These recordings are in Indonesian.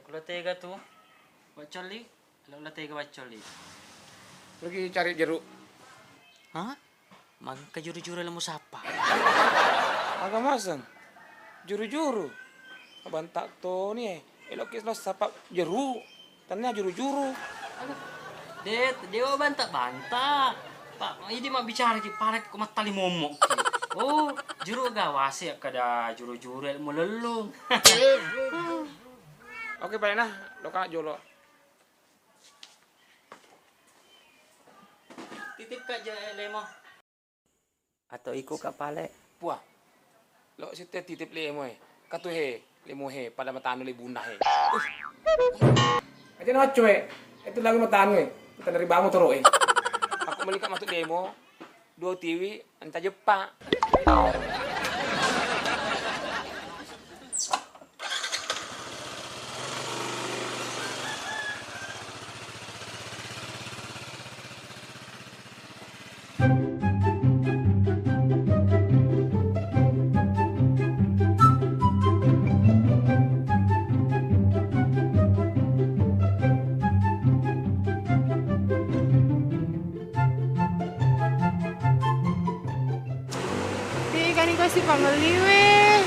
Ulah tega tuh. Bacoli. Ulah tega bacoli. Pergi cari jeruk. Hah? Mangka juru-juru lemu sapa? Agak masang. Juru-juru. Bantak to nih. Elok lo sapa jeruk. Tanya juru-juru. Dewa bantah. Pak, ini mah bicara di parek kok matali momok. Oh, juru gawas ya kada juru-juru ilmu lelung. Oke, baik nah. Lo kak jolo. Titip kak lemo. Atau iku kak pale. Puah. Lo sitte titip lemo Katu lemo pada matano li bunah Aja na cuy. Itu lagi matano Kita dari bamu toro Aku melihat masuk demo 2 TV entah Jepang. Kan kasih panggali weh.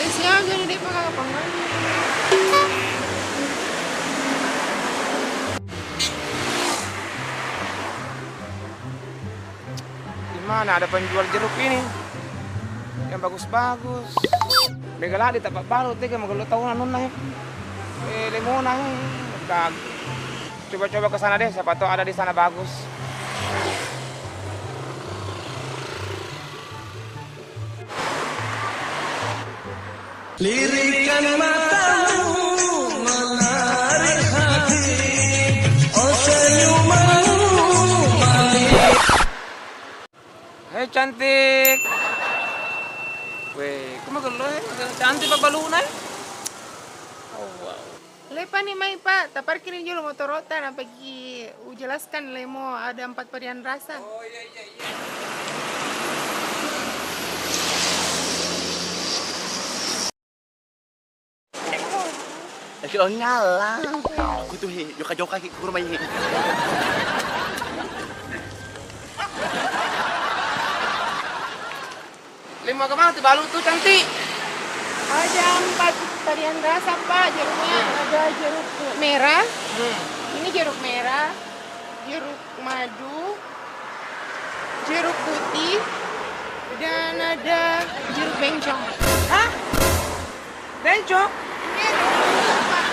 Siang gini deh pakai panggali. Di mana ada penjual jeruk ini? Yang bagus-bagus. Begala di tempat baru tega magalo tahu anu nah. Lemona Coba-coba ke sana deh, siapa tahu ada di sana bagus. Lirikan matamu menarik hati, oh senyumanmu manis. Hei cantik. Weh, kamu gelo cantik pak baluna. Oh wow. Lepa nih mai pak, tak parkirin dulu motor rotan apa jelaskan lemo ada 4 varian rasa. Oh iya. Kalau nyala, aku tuh joka-joka ke rumah ini. Lima kemana tuh balu tuh cantik? Ada 4 varian rasa pak, jeruknya ada jeruk merah. Ini jeruk merah, jeruk madu, jeruk putih, dan ada jeruk bencong. Hah? Bencong? Ini ada jeruk pak.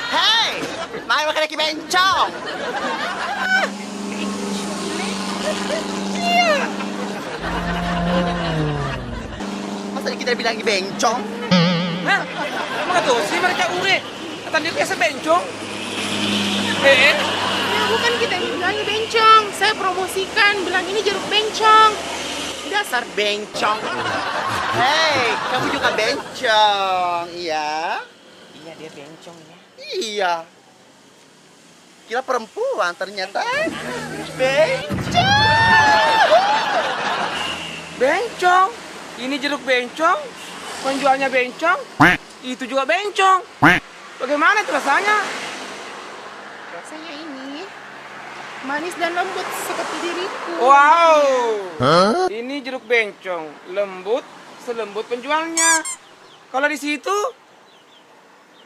Hei, mau makan lagi bencong? Masa kita bilang bencong? Hah? Emang tuh sih mereka ure. Kata dia biasa bencong. Ya bukan kita yang bilangnya bencong, saya promosikan bilang ini jeruk bencong. Dasar bencong. Hei, kamu juga bencong, iya? Iya dia bencong ya. Iya. Kira perempuan ternyata bencong. Bencong? Ini jeruk bencong? Penjualnya bencong? Itu juga bencong? Bagaimana itu rasanya? Rasanya ini manis dan lembut seperti diriku. Wow. Ini jeruk bencong, lembut selembut penjualnya. Kalau di situ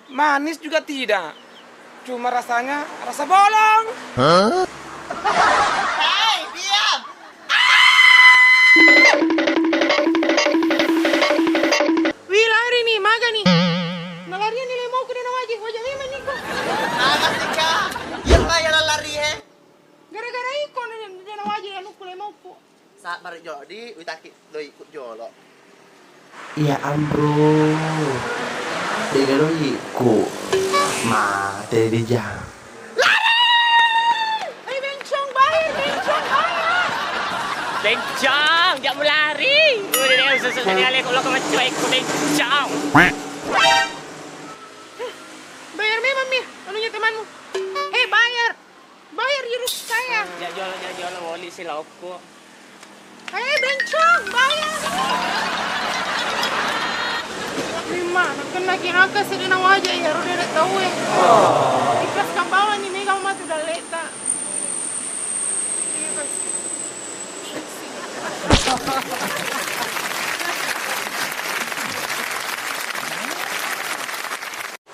manis juga tidak. Cuma rasanya rasa bolong. Hei, diam. Wih lari nih, maga nih. Nah larinya nilai mau ke danau aja, wajah memang nih kok. Agak sih kak. Yang lain lari he. Gara-gara ikon di danau aja yang aku mau ku. Saat balik jodi, utaki doi ikut jolo. Ya ampun, dia lo ikut, mati di jam. Ayo bencong bayar. Bencong, jangan mau lari. Udah deh, usus sekali kalau kamu cuek ku bencong. Bayar memang nih, anunya temanmu. Bayar jeruk saya. Jajol, wali si loko. Bencong, bayar. 5 mah, kena kinaka sedena wajah ya, udah ada tahu ya. Ikhlas kambalan nih, mega mah tuh udah leta. Iya guys.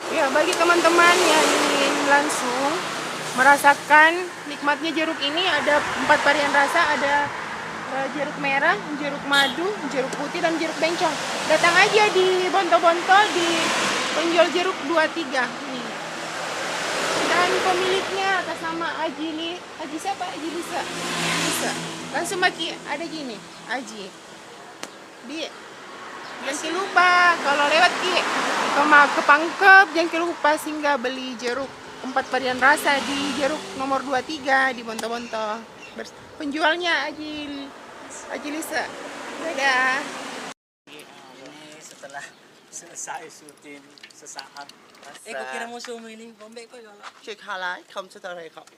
Ya, bagi teman-teman yang ingin langsung merasakan nikmatnya jeruk ini, ada 4 varian rasa, ada jeruk merah, jeruk madu, jeruk putih, dan jeruk bencong. Datang aja di Bonto-Bonto di penjual jeruk 23 nih. Dan pemiliknya atas nama Aji siapa? Aji Lisa. Langsung maki ada gini, Aji. Jangan lupa kalau lewat ke Pangkep, jangan lupa singgah beli jeruk 4 varian rasa di jeruk nomor 23 di Bonto-Bonto. Penjualnya Aji Lisa. Dadah. Ini setelah selesai syuting sesaat. Kok kira mau zoom ini, bombek kok ya. Cek halai, kamu setelah rekap.